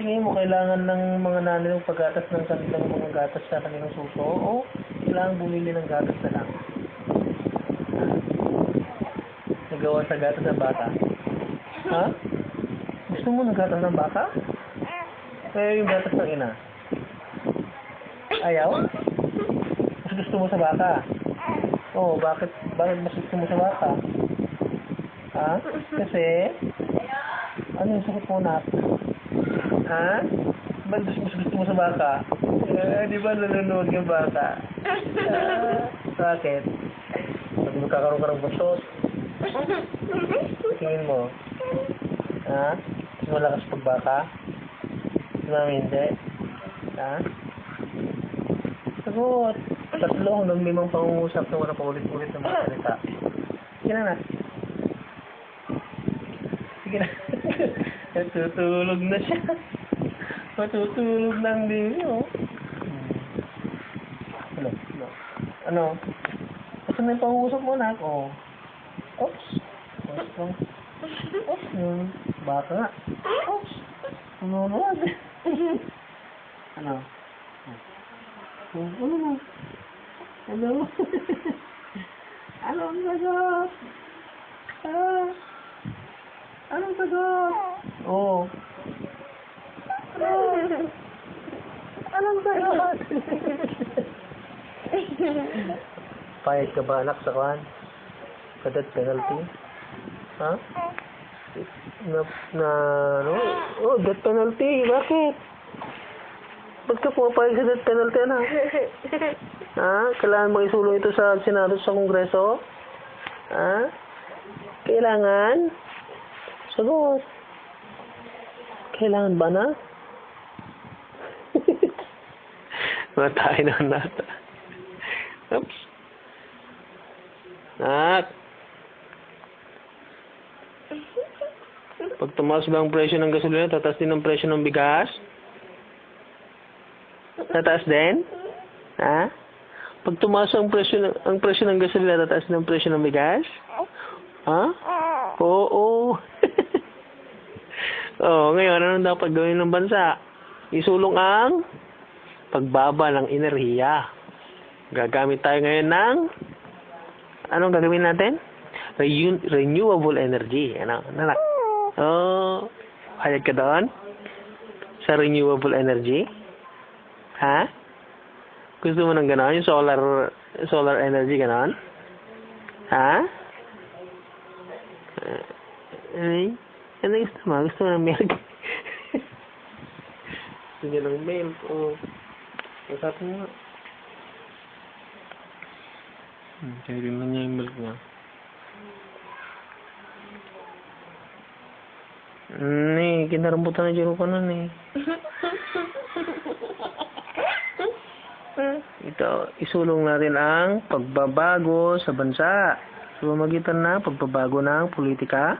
Tingin mo kailangan ng mga nanay ng paggatas ng kanilang mga gatas sa kanilang suso o kailangan bumili ng gatas na lang? Nagawa sa gatas ng bata? Ha? Gusto mo ng gatas ng bata? Kaya yung gatas ng ina? Ayaw? Mas gusto mo sa bata? Oo, bakit mas gusto mo sa bata? Ha? Kasi? Ano yung sakit mo na? Ha? Ba't mas gusto mo sa bata? Di ba nanonood yung bata? Bakit? Pag magkakaroon ka ng busot? Tingin mo? Ha? Mas malakas pag bata? Si mami hindi? Ha? Sagot! 3 hanggang 5 pangungusap na wala paulit-ulit na mga salita. Sige na. Sige na. Natutulog na siya. Matutulog na ang baby, oh. Ano? Kasi na yung pangungusap mo, anak, oh. Oops. Oops. Bata nga. Oops. Ano? Ano? Hello? Anong sagot? Anong sagot? Oh. Anong sagot? Payag ka ba, anak, sa kwan? Sa death penalty? Ha? Ano? Oh, death penalty. Bakit? Ba't ka pumapayag sa death penalty, anak? Ha? Kailangan bang isulong ito sa Senado, sa Kongreso? Ha? Kailangan? Sagot. Kailangan ba na? Matay na nata. Oops. Nak. Pag tumaas ba ang presyo ng gasolina, tataas din ang presyo ng bigas? Tataas din? Ha? Pag tumaas ang presyo ng gasolina, tataas din ang presyo ng bigas? Ha? Oo. Oh, ngayon, anong dapat gawin ng bansa? Isulong ang pagbaba ng enerhiya. Gagamit tayo ngayon ng anong gagawin natin? Renewable energy. Ano? Nanak? Oh, hayag ka doon? Sa renewable energy? Ha? Gusto mo ng gano'n? Yung solar energy gano'n? Ha? Ano gusto mo? Gusto mo ng milk? Gusto niya ng milk? Oh. Masapin mo nga. Kainin na niya yung milk niya. Kinarambutan na dyan ko nun eh. Ito, isulong natin ang pagbabago sa bansa. Sa pamamagitan na pagbabago ng politika.